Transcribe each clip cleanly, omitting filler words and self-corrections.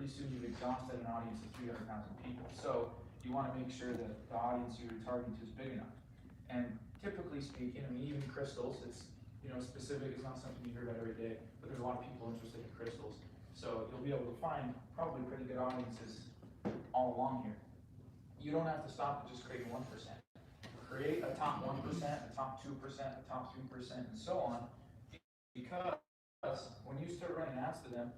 pretty soon you've exhausted an audience of 300,000 people. So you want to make sure that the audience you're targeting to is big enough. And typically speaking, I mean, even crystals, it's, you know, specific, it's not something you hear about every day, but there's a lot of people interested in crystals. So you'll be able to find probably pretty good audiences all along here. You don't have to stop at just creating 1%. Create a top 1%, a top 2%, a top 3%, and so on, because when you start running ads to them,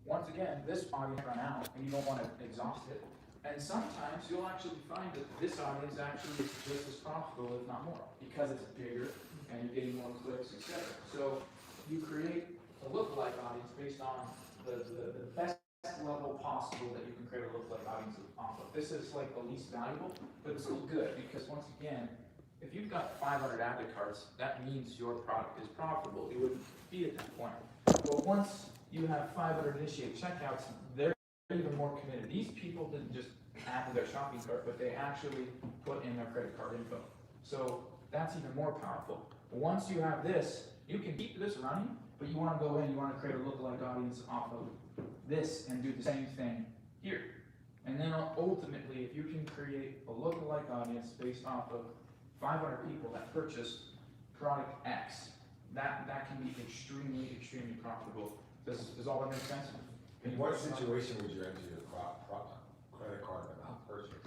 once again, this audience run out, and you don't want to exhaust it. And sometimes you'll actually find that this audience actually is just as profitable, if not more, because it's bigger and you're getting more clicks, etc. So you create a lookalike audience based on the best level possible that you can create a lookalike audience off of. This is like the least valuable, but it's still good because once again, if you've got 500 active cards, that means your product is profitable. It wouldn't be at that point. But once you have 500 initiate checkouts, they're even more committed. These people didn't just add to their shopping cart, but they actually put in their credit card info. So that's even more powerful. Once you have this, you can keep this running, but you want to go in, you want to create a lookalike audience off of this and do the same thing here. And then ultimately, if you can create a lookalike audience based off of 500 people that purchased product X, that can be extremely, extremely profitable. Does all that make sense? In what situation would you enter your credit card without purchase?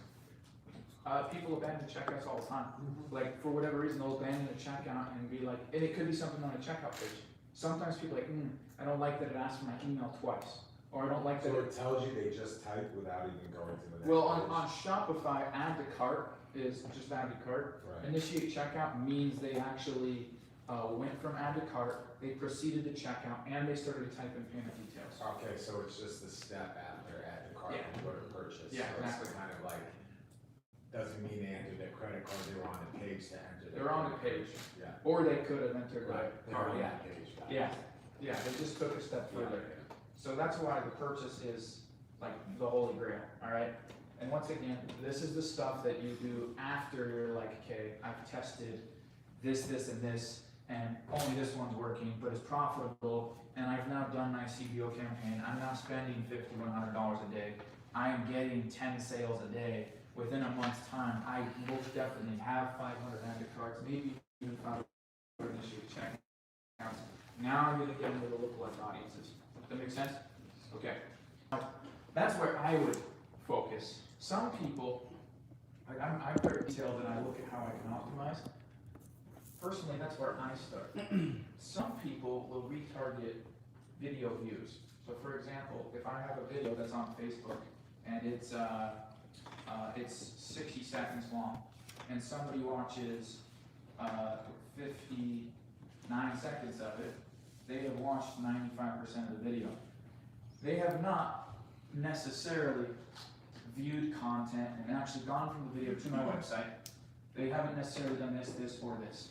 People abandon checkouts all the time. Like, for whatever reason, they'll abandon a checkout and be like, and it could be something on a checkout page. Sometimes people are like, I don't like that it asks for my email twice. Or I don't like that so it tells you they just type without even going to the next Well, page. on Shopify, add to cart is just add to cart. Right. Initiate checkout means they actually went from add to cart, they proceeded to checkout, and they started to type in payment details. Okay, so it's just the step after add to cart and go to purchase. Yeah, so exactly. It's kind of like, doesn't mean they entered their credit card, they were on the page to enter their They're on the credit page. card. Yeah. Or they could have entered Right, the they're card. on Yeah. that page. Yeah, yeah, they just took a step further. Yeah. So that's why the purchase is like the holy grail, all right? And once again, this is the stuff that you do after you're like, okay, I've tested this, and this, and only this one's working, but it's profitable, and I've now done my CBO campaign. I'm now spending $50, $100 a day. I am getting 10 sales a day. Within a month's time, I most definitely have 500 active cards, maybe even 500 initiate checkouts. Now I'm going to get into the lookalike audiences. Does that make sense? Okay. Now, that's where I would focus. Some people, like I'm very detailed and I look at how I can optimize. Personally, that's where I start. Some people will retarget video views. So for example, if I have a video that's on Facebook and it's 60 seconds long and somebody watches 59 seconds of it, they have watched 95% of the video. They have not necessarily viewed content and actually gone from the video to my website. They haven't necessarily done this, or this.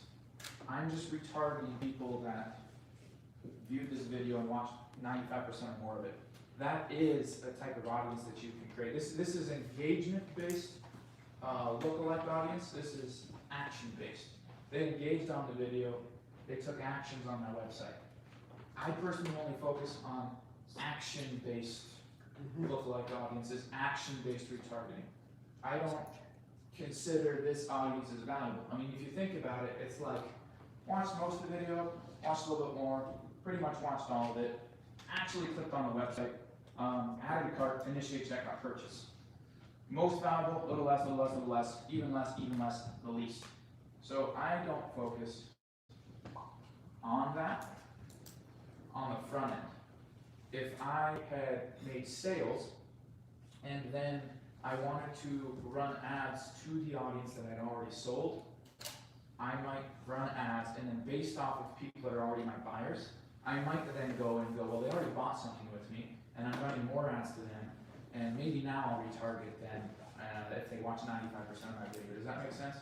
I'm just retargeting people that viewed this video and watched 95% or more of it. That is a type of audience that you can create. This is engagement-based lookalike audience. This is action-based. They engaged on the video. They took actions on my website. I personally only focus on action-based lookalike audiences, action-based retargeting. I don't consider this audience as valuable. I mean, if you think about it, it's like, watched most of the video, watched a little bit more, pretty much watched all of it, actually clicked on the website, added a cart, initiate checkout, purchase. Most valuable, a little less, little less, little less, even less, the least. So I don't focus on that on the front end. If I had made sales and then I wanted to run ads to the audience that I'd already sold, I might run ads and then based off of people that are already my buyers, I might then go, well, they already bought something with me and I'm running more ads to them and maybe now I'll retarget them if they watch 95% of my video. Does that make sense?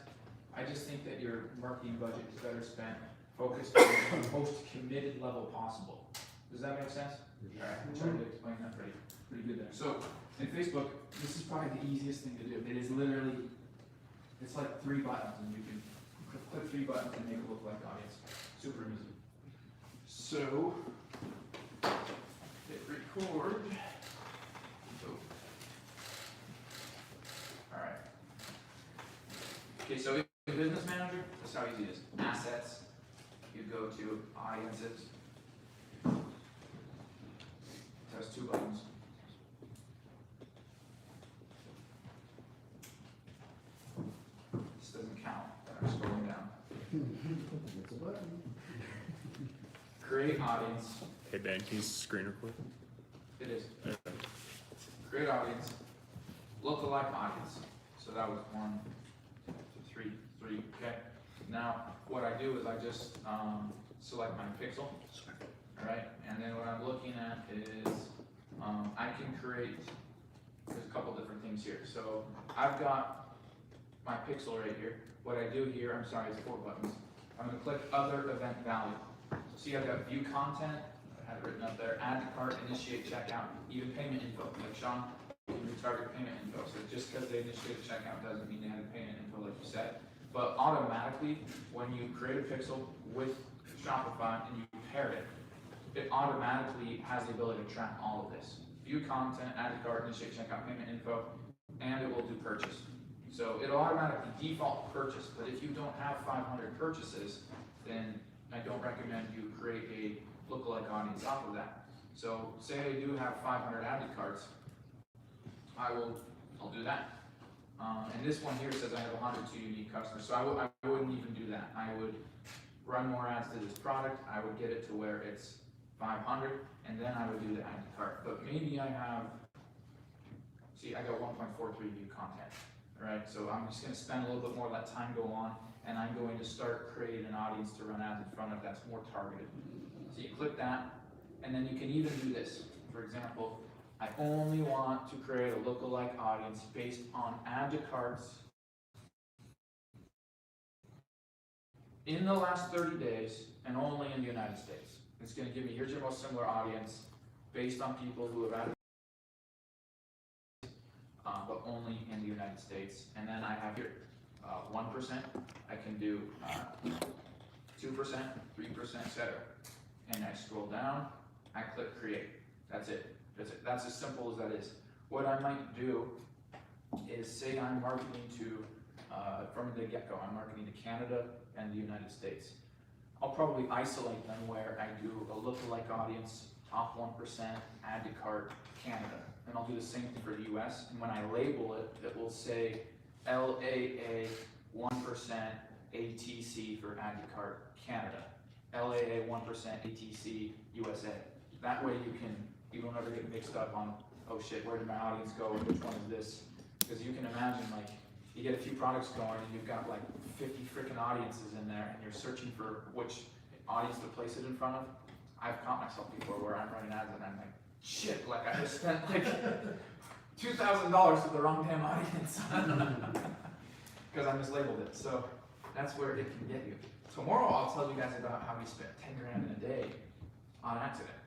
I just think that your marketing budget is better spent focused on the most committed level possible. Does that make sense? All right, I'm trying to explain that pretty good there. So in Facebook, this is probably the easiest thing to do. It is literally, it's like 3 buttons and you can click 3 buttons and make it look like audience. Super easy. So, hit record. Okay, so in Business Manager, that's how easy it is. Assets, you go to audiences. It has 2 buttons. This doesn't count, but I'm scrolling down. It's a button. Create audience. Hey Ben, can you screen record? It is. Create audience. Lookalike audience. So that was 1, 2, 3, okay? Now, what I do is I just select my pixel, all right? And then what I'm looking at is I can create, there's a couple different things here. So I've got my pixel right here. What I do here, I'm sorry, it's 4 buttons. I'm gonna click Other Event Value. So see, I've got View Content, I had it written up there, Add to Cart, Initiate Checkout, even Payment Info. Like Sean, you can retarget payment info. So just because they initiated checkout doesn't mean they had payment info like you said. But automatically, when you create a pixel with Shopify and you pair it, it automatically has the ability to track all of this. View content, add to cart, initiate checkout, payment info, and it will do purchase. So it'll automatically default purchase, but if you don't have 500 purchases, then I don't recommend you create a lookalike audience off of that. So say I do have 500 added carts, I'll do that. And this one here says I have 102 unique customers, so I wouldn't even do that. I would run more ads to this product, I would get it to where it's 500, and then I would do the add to cart. But maybe I have, see, I got 1.43 view content, all right? So I'm just gonna spend a little bit more, let time go on, and I'm going to start creating an audience to run ads in front of that's more targeted. So you click that, and then you can even do this. For example, I only want to create a lookalike audience based on add to carts in the last 30 days and only in the United States. It's going to give me, here's your most similar audience based on people who have added, but only in the United States. And then I have here 1%, I can do 2%, 3%, etc. And I scroll down, I click create. That's it. That's as simple as that is. What I might do is say I'm marketing to, from the get-go, I'm marketing to Canada and the United States. I'll probably isolate them where I do a lookalike audience, top 1%, add to cart, Canada. And I'll do the same thing for the US. And when I label it, it will say LAA 1% ATC for add to cart, Canada. LAA 1% ATC USA. That way you don't ever get mixed up on, oh shit, where did my audience go, which one is this? Because you can imagine, like, you get a few products going and you've got like 50 freaking audiences in there and you're searching for which audience to place it in front of. I've caught myself before where I'm running ads and I'm like, shit, like I just spent like $2,000 for the wrong damn audience. Because I mislabeled it. So that's where it can get you. Tomorrow I'll tell you guys about how we spent 10 grand in a day on accident.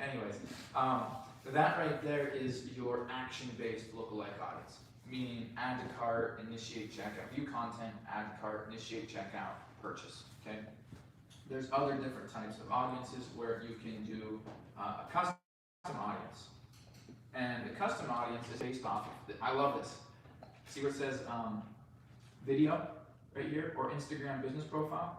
Anyways, that right there is your action-based lookalike audience, meaning add to cart, initiate checkout, view content, add to cart, initiate checkout, purchase, okay? There's other different types of audiences where you can do a custom audience. And the custom audience is based off of, I love this. See where it says video right here, or Instagram business profile?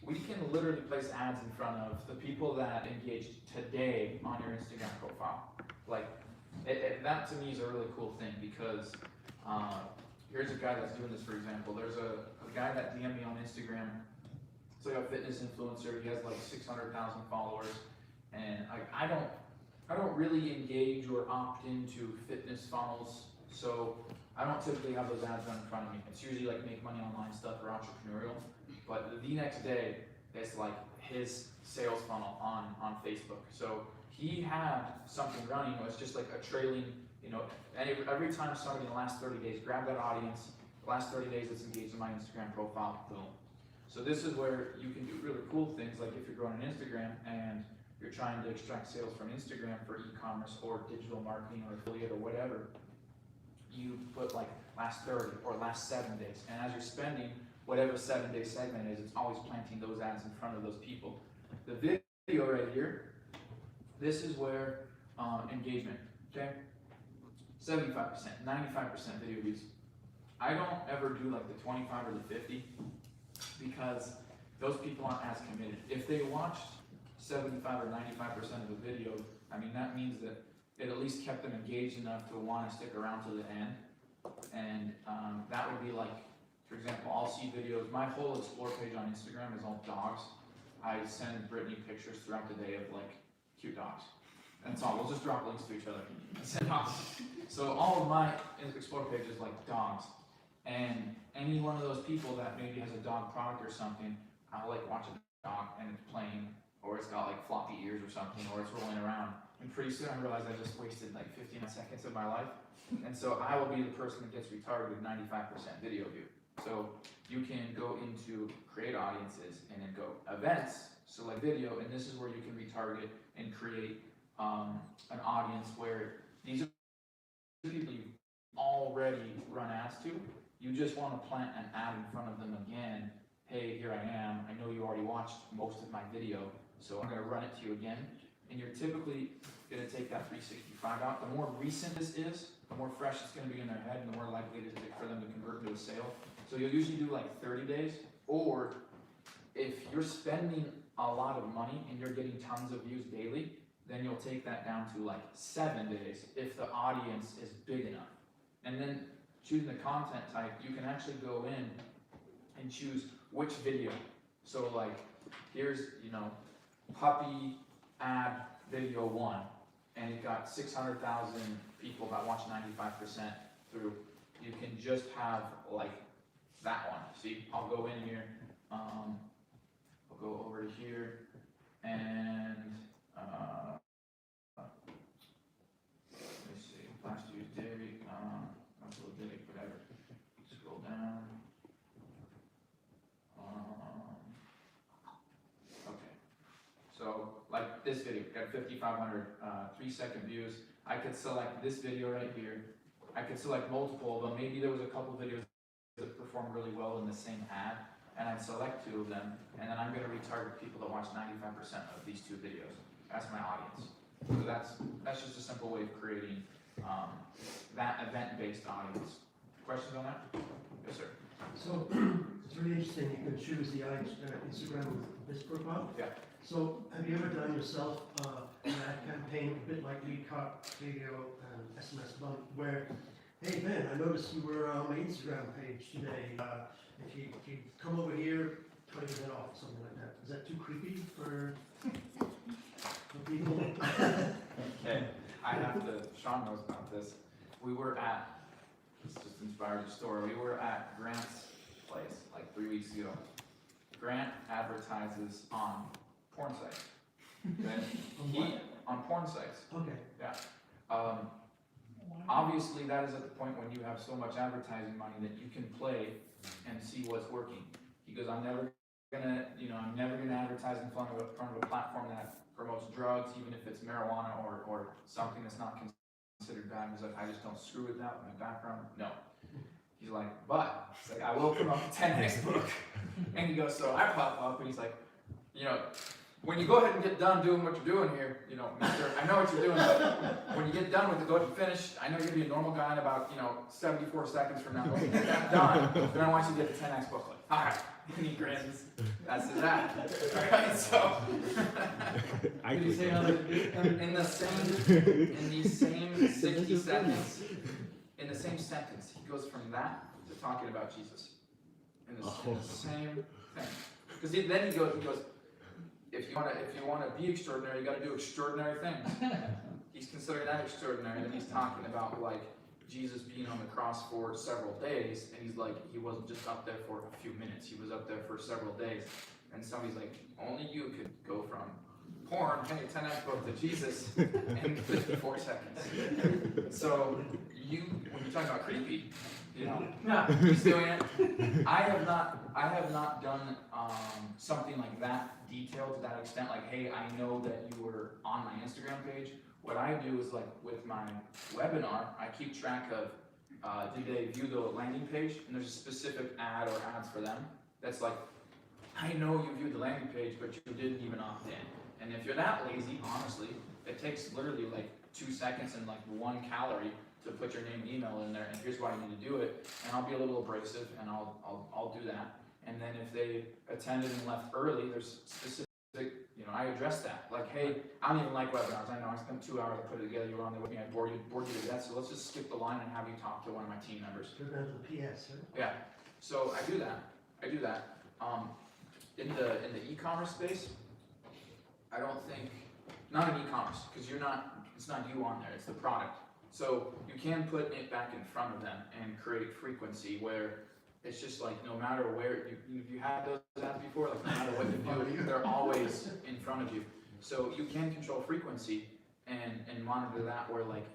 We can literally place ads in front of the people that engaged today on your Instagram profile. Like, that to me is a really cool thing because here's a guy that's doing this, for example. There's a guy that DM'd me on Instagram. It's like a fitness influencer. He has like 600,000 followers. And I don't really engage or opt into fitness funnels. So I don't typically have those ads run in front of me. It's usually like make money online stuff or entrepreneurial. But the next day, it's like his sales funnel on Facebook. So he had something running. It was just like a trailing, and every time somebody in the last 30 days, grab that audience, the last 30 days that's engaged in my Instagram profile, boom. So this is where you can do really cool things, like if you're growing an Instagram and you're trying to extract sales from Instagram for e-commerce or digital marketing or affiliate or whatever, you put like last 30 or last 7 days. And as you're spending, whatever 7-day segment is, it's always planting those ads in front of those people. The video right here, this is where engagement, okay? 75%, 95% video views. I don't ever do like the 25 or the 50 because those people aren't as committed. If they watched 75 or 95% of the video, I mean, that means that it at least kept them engaged enough to want to stick around to the end. And that would be like, for example, I'll see videos, my whole explore page on Instagram is all dogs. I send Brittany pictures throughout the day of like cute dogs. That's all, we'll just drop links to each other. Send dogs. So all of my explore page is like dogs. And any one of those people that maybe has a dog product or something, I'll like watch a dog and it's playing, or it's got like floppy ears or something, or it's rolling around. And pretty soon I realize I just wasted like 15 seconds of my life. And so I will be the person that gets retargeted 95% video view. So you can go into create audiences and then go events, select video, and this is where you can retarget and create an audience where these are people you've already run ads to. You just want to plant an ad in front of them again. Hey, here I am. I know you already watched most of my video, so I'm going to run it to you again. And you're typically going to take that 365 out. The more recent this is, the more fresh it's going to be in their head, and the more likely it is for them to convert into a sale. So you'll usually do like 30 days, or if you're spending a lot of money and you're getting tons of views daily, then you'll take that down to like 7 days if the audience is big enough. And then choosing the content type, you can actually go in and choose which video. So like, here's, you know, puppy ad video 1, and it got 600,000 people that watched 95% through. You can just have like that one. See, I'll go in here, I'll go over to here, and let me see, last year's date, not so big, whatever. Scroll down. Okay, so like this video, got 5,500 3-second views. I could select this video right here. I could select multiple of them. Maybe there was a couple videos that performed really well in the same ad, and I'd select 2 of them, and then I'm going to retarget people that watch 95% of these 2 videos. That's my audience. So that's just a simple way of creating that event-based audience. Questions on that? Yes, sir. So it's really interesting. You can choose the Instagram with this profile. Yeah. So have you ever done yourself an ad campaign, a bit like lead cart, radio, and SMS bump, where, hey Ben, I noticed you were on my Instagram page today. If you come over here, 20% off, something like that. Is that too creepy for people? Okay, I have to, Sean knows about this. We were at, this just inspired the story, we were at Grant's place like 3 weeks ago. Grant advertises on porn sites. Okay? On porn sites. Okay. Yeah. Obviously that is at the point when you have so much advertising money that you can play and see what's working. He goes, I'm never gonna advertise in front of a platform that promotes drugs, even if it's marijuana or something that's not considered bad. He's like, I just don't screw with that with my background. No. He's like, but he's like, I will promote the 10X book. And he goes, so I pop up and he's like, you know, when you go ahead and get done doing what you're doing here, you know, mister, I know what you're doing, but when you get done with it, go ahead and finish. I know you're gonna be a normal guy in about, 74 seconds from now. When you get that done, then I want you to get the 10X booklet. All right. And he grins. That's his ad. All right, so. Did you say how to do it? In the same 60 seconds, in the same sentence, he goes from that to talking about Jesus. In the same thing. Because then he goes, if you want to be extraordinary, you got to do extraordinary things. He's considering that extraordinary, and he's talking about like Jesus being on the cross for several days, and he's like, he wasn't just up there for a few minutes, he was up there for several days. And somebody's like, only you could go from porn, hey, 10X book to Jesus in 54 seconds. So when you're talking about creepy, he's doing it. I have not done something like that detailed to that extent. Like, hey, I know that you were on my Instagram page. What I do is like with my webinar, I keep track of did they view the landing page, and there's a specific ad or ads for them. That's like, I know you viewed the landing page, but you didn't even opt in. And if you're that lazy, honestly, it takes literally like 2 seconds and like 1 calorie to put your name and email in there, and here's why you need to do it, and I'll be a little abrasive, and I'll do that. And then if they attended and left early, there's specific, I address that. Like, hey, I don't even like webinars. I know I spent 2 hours to put it together. You were on there with me. I bored you to death. So let's just skip the line and have you talk to one of my team members. Go down to the PS, right? Yeah. So I do that. In the e-commerce space, I don't think, not in e-commerce, because it's not you on there. It's the product. So you can put it back in front of them and create frequency where it's just like no matter where you had those ads before, like no matter what you do, they're always in front of you. So you can control frequency and monitor that where like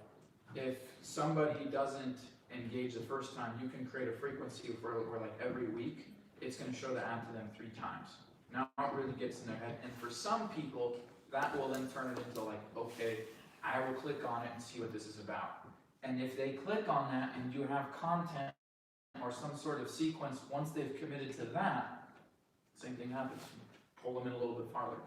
if somebody doesn't engage the first time, you can create a frequency where like every week it's going to show the ad to them 3 times. Now it really gets in their head, and for some people that will then turn it into like, okay, I will click on it and see what this is about. And if they click on that and you have content or some sort of sequence, once they've committed to that, same thing happens. Pull them in a little bit farther.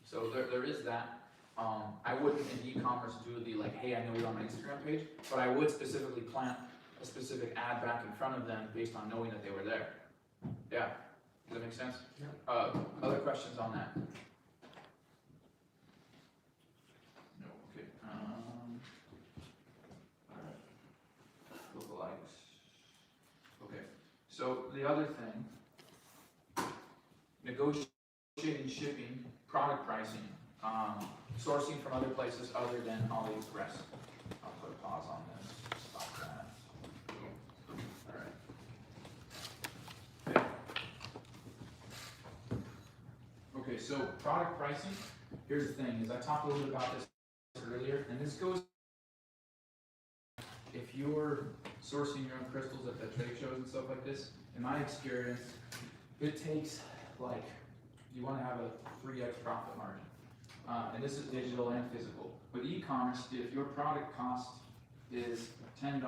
So there is that. I wouldn't in e-commerce do the like, hey, I know you're on my Instagram page, but I would specifically plant a specific ad back in front of them based on knowing that they were there. Yeah, does that make sense? Yeah. Other questions on that? No, okay. Alright. Lookalikes. Okay, so the other thing, negotiating shipping, product pricing, sourcing from other places other than AliExpress. I'll put a pause on this, stop that. Alright. Okay, so product pricing, here's the thing, is I talked a little bit about this earlier, and this goes, if you're sourcing your own crystals at the trade shows and stuff like this, in my experience, it takes like, you want to have a 3x profit margin. And this is digital and physical. With e-commerce, if your product cost is $10,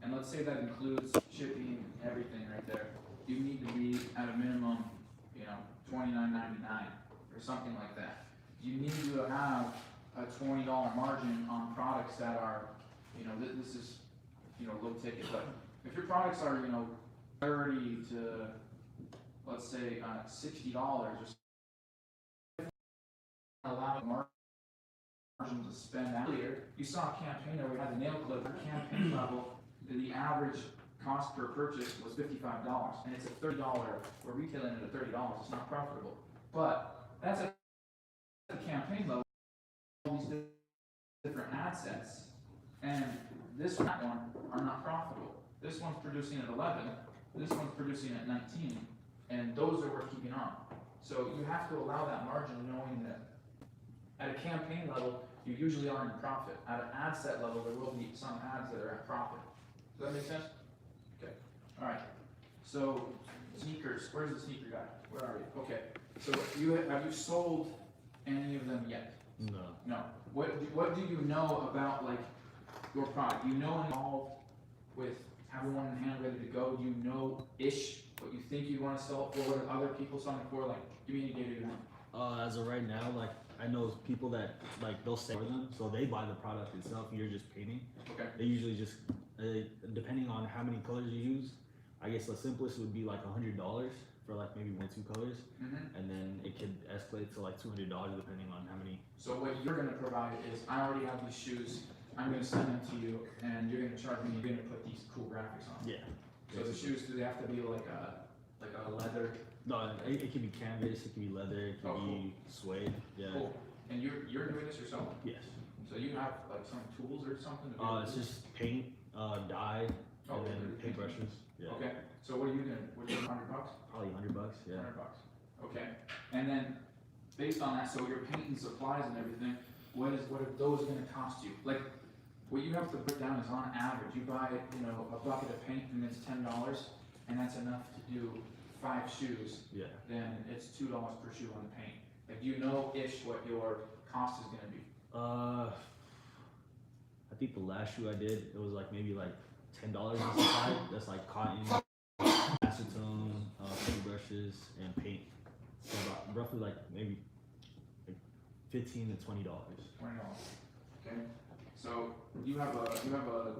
and let's say that includes shipping, everything right there, you need to be at a minimum, $29.99 or something like that. You need to have a $20 margin on products that are, this is, low ticket, but if your products are, 30 to, let's say, $60 or something, allow margin to spend earlier. You saw a campaign where we had the nail clipper campaign level, the average cost per purchase was $55, and it's a $30, we're retailing it at $30, it's not profitable. But that's at the campaign level, all these different ad sets, and this one are not profitable. This one's producing at 11, this one's producing at 19, and those are worth keeping on. So you have to allow that margin, knowing that at a campaign level, you usually aren't in profit. At an ad set level, there will be some ads that are at profit. Does that make sense? Okay. All right. So sneakers. Where's the sneaker guy? Where are you? Okay. So have you sold any of them yet? No. No. What do you know about like your product? Do you know involved with having one in hand ready to go? Do you know ish what you think you want to sell it for? What are other people selling it for? Like, give me an indicator. As of right now, like I know people that like they'll sell them, so they buy the product itself. And you're just painting. Okay. They usually just depending on how many colors you use. I guess the simplest would be like $100 for like maybe 1 or 2 colors, and then it could escalate to like $200 depending on how many. So what you're going to provide is, I already have these shoes. I'm going to send them to you, and you're going to charge me. You're going to put these cool graphics on. Yeah. So the shoes, do they have to be like a leather? No, it could be canvas, it could be leather, it could be suede. Yeah. Cool. And you're doing this yourself? Yes. So you have like some tools or something? To It's just paint, dye, and then paintbrushes. Yeah. Okay. So what are you doing? What are you doing? $100? Probably $100. Yeah. $100. Okay. And then based on that, so your paint and supplies and everything, what are those going to cost you? Like, what you have to put down is on average, you buy a bucket of paint and it's $10, and that's enough to do 5 shoes. Yeah. Then it's $2 per shoe on the paint. Like, you know ish what your cost is going to be. I think the last shoe I did, it was like maybe like $10 inside. That's like cotton, acetone, paintbrushes, and paint. So about roughly like maybe like $15 to $20. $20. Okay. you have a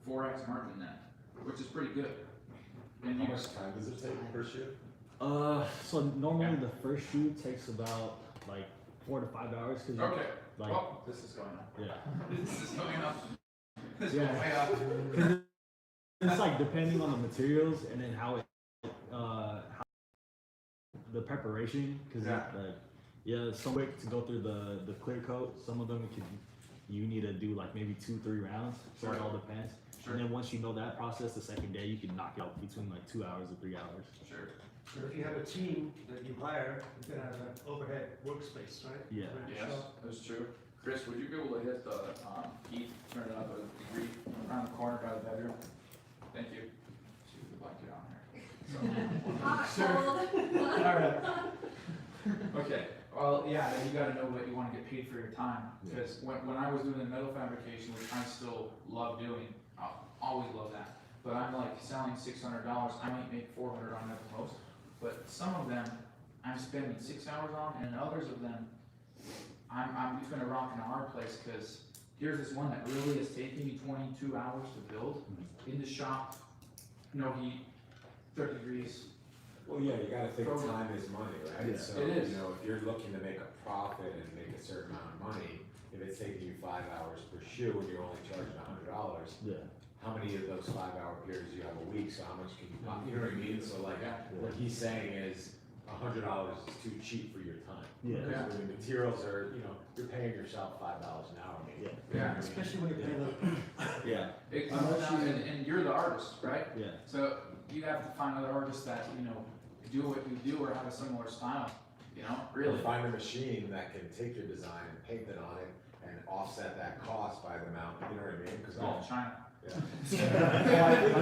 4x margin then, which is pretty good. And How you, much time does it take per shoe? So normally the first shoe takes about like 4 to 5 hours because okay. like Well, this is going up. yeah. This is going up. This is Yeah. going way up. 'Cause it's like depending on the materials and then how it how the preparation because Yeah. some quick to go through the clear coat. Some of them you need to do like maybe 2-3 rounds. So Sure. it all depends. Sure. And then once you know that process, the second day you can knock out between like 2 hours to 3 hours. Sure. Or if you have a team that you hire, you can have an overhead workspace, right? Yeah. Rent Yes, shop. that's true. Chris, would you be able to hit the heat, turn it up a degree around the corner by the bedroom? Thank you. See if we like it on here. Hot, Sure. cold. Alright. Okay, well, yeah, then you gotta know what you wanna get paid for your time, because when I was doing the metal fabrication, which I still love doing, I'll always love that, but I'm like selling $600, I might make 400 on it at the most, but some of them, I'm spending 6 hours on, and others of them, I'm between a rock and a hard place, because here's this one that really is taking me 22 hours to build, in the shop, no heat, 30 degrees. Well, yeah, you gotta think Program. time is money, right? Yeah. So, It is. you know, if you're looking to make a profit and make a certain amount of money, if it's taking you 5 hours per shoe and you're only charging $100, Yeah. how many of those 5-hour periods do you have a week? So how much can you pop? You know what I mean? So like, what he's saying is $100 is too cheap for your time. Yeah. Yeah. Because when the materials are, you know, you're paying yourself $5 an hour maybe. Yeah. You know what I mean? Especially when you're paying them. Yeah. It comes down, and you're the artist, right? Yeah. So you have to find other artists that, you know, do what you do or have a similar style, you know, Or really. find a machine that can take your design and paint it on it and offset that cost by the amount, you know what I mean? Because Oh, China. yeah.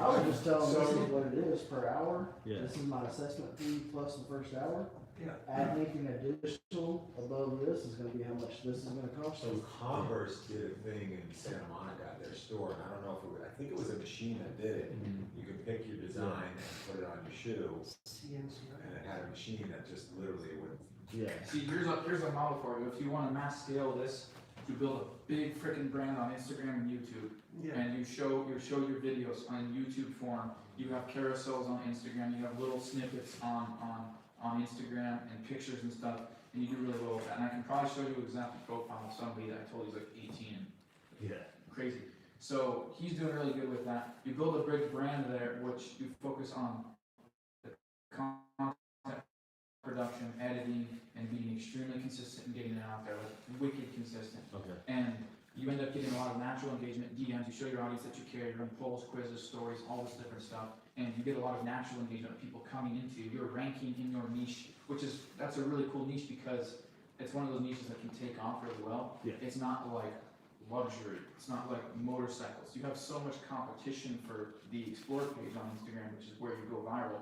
I would just tell them this So- is what it is per hour. Yeah. This is my assessment fee plus the first hour. Yeah. Add anything additional above this is gonna be how much this is gonna cost. So Converse did a thing in Santa Monica at their store, and I don't know if it was, I think it was a machine that did it. You could pick your design and put it on your shoe, CNC, right? and it had a machine that just literally would. Yeah. See, here's a model for you. If you want to mass scale this, you build a big freaking brand on Instagram and YouTube, Yeah. and you show your videos on YouTube form. You have carousels on Instagram. You have little snippets on Instagram and pictures and stuff, and you do really well with that. And I can probably show you an example profile of somebody that I told he's like 18. Yeah. Crazy. So he's doing really good with that. You build a big brand there, which you focus on the content production, editing, and being extremely consistent and getting it out there, like wicked consistent. Okay. And you end up getting a lot of natural engagement, DMs, you show your audience that you care, you run polls, quizzes, stories, all this different stuff, and you get a lot of natural engagement of people coming into you. You're ranking in your niche, that's a really cool niche because it's one of those niches that can take off really well. Yeah. It's not like luxury, it's not like motorcycles. You have so much competition for the explore page on Instagram, which is where you go viral.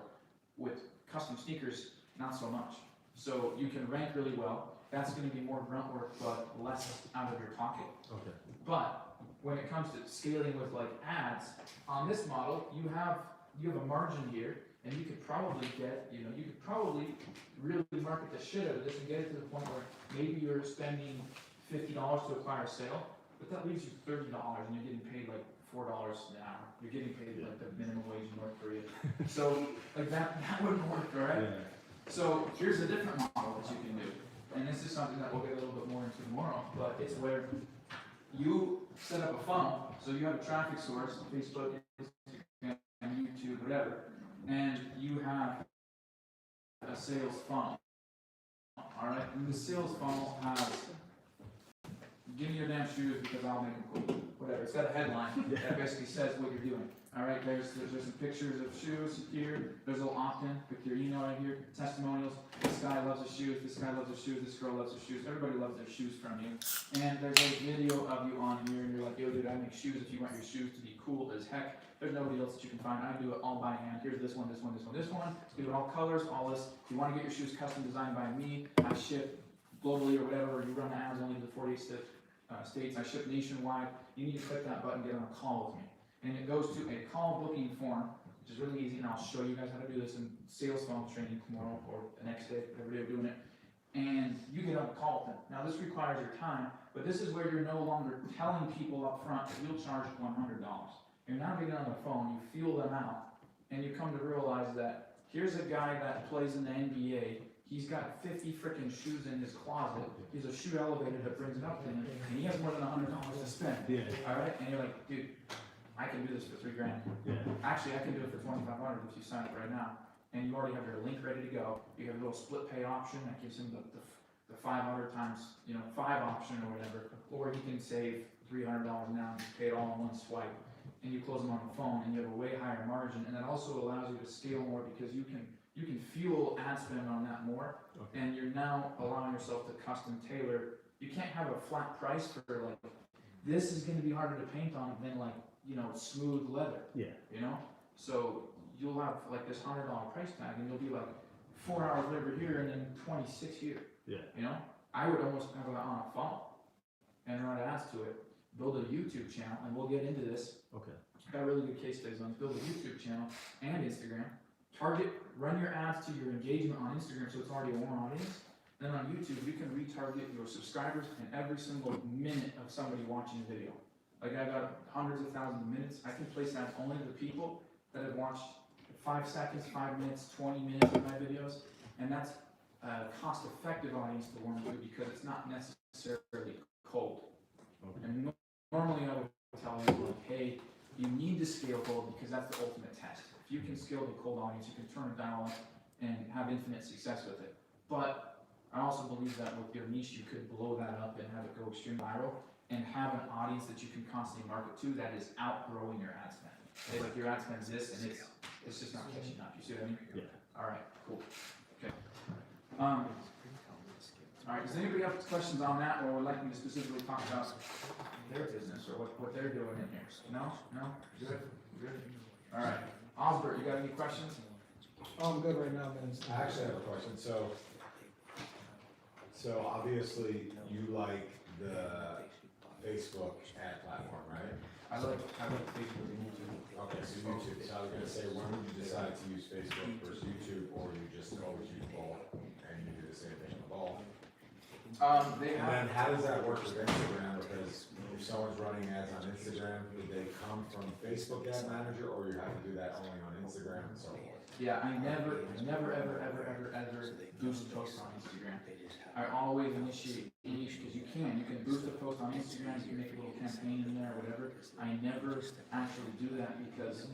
With custom sneakers, not so much. So you can rank really well. That's going to be more grunt work, but less out of your pocket. Okay. But when it comes to scaling with like ads, on this model, you have a margin here, and you could probably get, you could probably really market the shit out of this and get it to the point where maybe you're spending $50 to acquire a sale, but that leaves you $30 and you're getting paid like $4 an hour. You're getting paid like the minimum wage in North Korea. So like that wouldn't work, all right? Yeah. So here's a different model that you can do, and this is something that we'll get a little bit more into tomorrow, but it's where you set up a funnel, so you have a traffic source, Facebook, Instagram, YouTube, whatever, and you have a sales funnel, alright? And the sales funnel has, give me your damn shoes because I'll make them cool, whatever, it's got a headline that basically says what you're doing. Alright, there's some pictures of shoes here, there's a little opt-in with your email right here, testimonials, this guy loves his shoes, this guy loves his shoes, this girl loves his shoes, everybody loves their shoes from you. And there's a video of you on here, and you're like, yo dude, I make shoes if you want your shoes to be cool as heck. There's nobody else that you can find, I do it all by hand, here's this one, this one, this one, this one, do it all colors, all this. If you want to get your shoes custom designed by me, I ship globally or whatever, or you run the ads only to the 48 states, I ship nationwide, you need to click that button, get on a call with me. And it goes to a call booking form, which is really easy, and I'll show you guys how to do this in sales funnel training tomorrow or the next day, whatever day we're doing it. and you get on a call with them. Now this requires your time, but this is where you're no longer telling people up front that you'll charge $100. You're now getting on the phone, you feel them out, and you come to realize that here's a guy that plays in the NBA, he's got 50 freaking shoes in his closet, he's a shoe elevator that brings it up to him, and he has more than $100 to spend. Yeah. Alright, and you're like, dude, I can do this for $3 grand. Yeah. Actually, I can do it for $2,500 if you sign up right now. And you already have your link ready to go. You have a little split pay option that gives him the 500 times, 5 option or whatever. Or he can save $300 now and just pay it all in one swipe. And you close them on the phone and you have a way higher margin. And that also allows you to scale more because you can fuel ad spend on that more. Okay. And you're now allowing yourself to custom tailor. You can't have a flat price for like, this is going to be harder to paint on than like, smooth leather. Yeah. So you'll have like this $100 price tag and you'll be like 4 hours labor here and then 26 here. Yeah. I would almost have it on a phone and write ads to it, build a YouTube channel, and we'll get into this. Okay. I got really good case studies on build a YouTube channel and Instagram. Run your ads to your engagement on Instagram so it's already a warm audience. Then on YouTube, you can retarget your subscribers in every single minute of somebody watching the video. Like I got hundreds of thousands of minutes. I can place ads only to the people that have watched 5 seconds, 5 minutes, 20 minutes of my videos. And that's a cost-effective audience to warm to because it's not necessarily cold. Okay. And normally I would tell you, like, hey, you need to scale cold because that's the ultimate test. If you can scale the cold audience, you can turn it down and have infinite success with it. But I also believe that with your niche, you could blow that up and have it go extreme viral and have an audience that you can constantly market to that is outgrowing your ad spend. It's like your ad spend is this and it's just not catching up. You see what I mean? Yeah. All right, cool. Okay. All right, does anybody have questions on that or would like me to specifically talk about their business or what they're doing in here? No? Good? All right. Osbert, you got any questions? Oh, I'm good right now, man. I actually have a question, so obviously you like the Facebook ad platform, right? I like Facebook and YouTube. Okay, so YouTube, so I was gonna say, when would you decide to use Facebook versus YouTube, or you just always use both, and you do the same thing with both? They And have, then how does that work with Instagram, because if someone's running ads on Instagram, do they come from Facebook Ad Manager, or you have to do that only on Instagram and so forth? yeah, I never, ever boost posts on Instagram. I always initiate each, because you can boost a post on Instagram, you can make a little campaign in there or whatever. I never actually do that because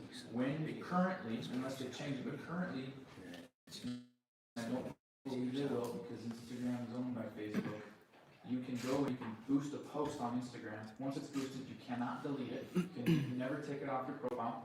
currently, unless they change it, but currently, I don't believe they will because Instagram is owned by Facebook. You can go and you can boost a post on Instagram. Once it's boosted, you cannot delete it. You can never take it off your profile,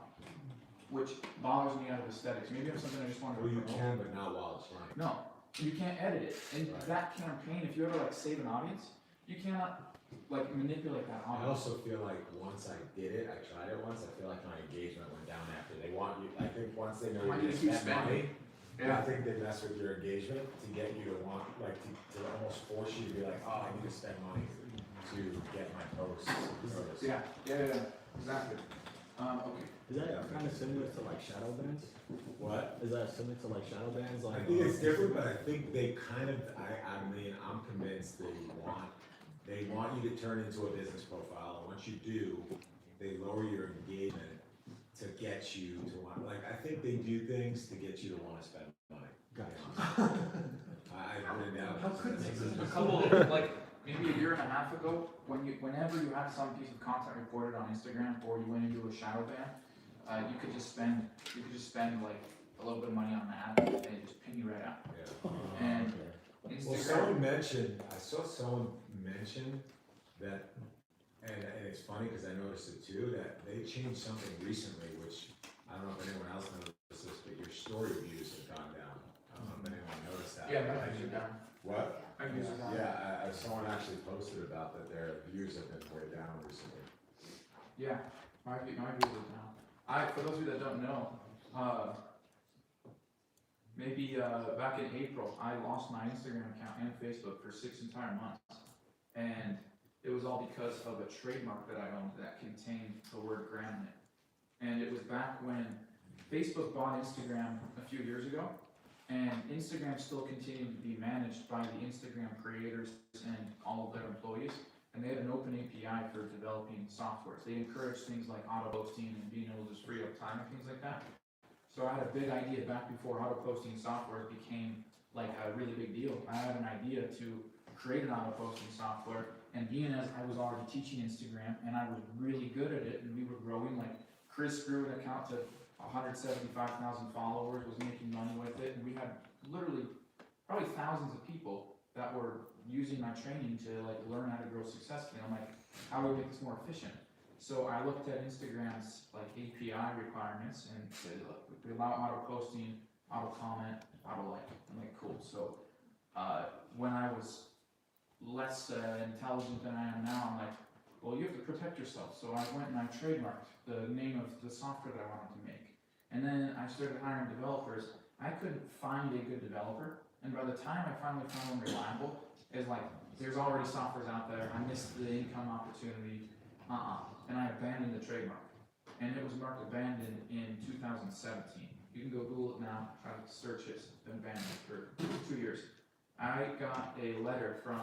which bothers me out of aesthetics. Maybe it's something I just want to Well, you promote. can, but not while it's running. No, you can't edit it. And Right. that campaign, if you ever like save an audience, you cannot like manipulate that I audience. also feel like once I did it, I tried it once, I feel like my engagement went down after. They want you, I think once they know Want you're you to gonna keep spend money, Yeah. I think they mess with your engagement to get you to want, like, to almost force you to be like, oh, I need to spend money to get my posts noticed. Yeah, exactly. Okay. Is that kind of similar to like shadow bans? What? Is that similar to like shadow bans? I Like, think it's different, but I think they kind of, I mean, I'm convinced they want you to turn into a business profile, and once you do, they lower your engagement to get you to want, like, I think they do things to get you to wanna spend money. Gotcha. I wouldn't doubt. How could they? A couple, like maybe a year and a half ago, whenever you had some piece of content reported on Instagram or you went into a shadow ban, you could just spend like a little bit of money on that and it just ping you right out. Yeah. And Well, someone mentioned, I saw someone mention that, and it's funny because I noticed it too, that they changed something recently, which I don't know if anyone else noticed this, but your story views have gone down. I don't know if anyone noticed that. Yeah, my views are down. What? My views are down. Yeah, someone actually posted about that their views have been way down recently. Yeah, my views are down. For those of you that don't know, maybe back in April, I lost my Instagram account and Facebook for 6 entire months. And it was all because of a trademark that I owned that contained the word gram in it. And it was back when Facebook bought Instagram a few years ago, And Instagram still continued to be managed by the Instagram creators and all of their employees. And they had an open API for developing softwares. They encouraged things like auto posting and being able to just free up time and things like that. So I had a big idea back before auto posting software became like a really big deal. I had an idea to create an auto posting software, and being as I was already teaching Instagram and I was really good at it, and we were growing, like Chris grew an account to 175,000 followers, was making money with it, and we had literally probably thousands of people that were using my training to like learn how to grow successfully. I'm like, how do we make this more efficient? So I looked at Instagram's like API requirements and said, look, we allow auto posting, auto comment, auto like. I'm like, cool. So when I was less intelligent than I am now, I'm like, well, you have to protect yourself. So I went and I trademarked the name of the software that I wanted to make. And then I started hiring developers. I couldn't find a good developer. And by the time I finally found one reliable, it's like, there's already softwares out there. I missed the income opportunity. And I abandoned the trademark. And it was marked abandoned in 2017. You can go Google it now, try to search it. It's been abandoned for 2 years. I got a letter from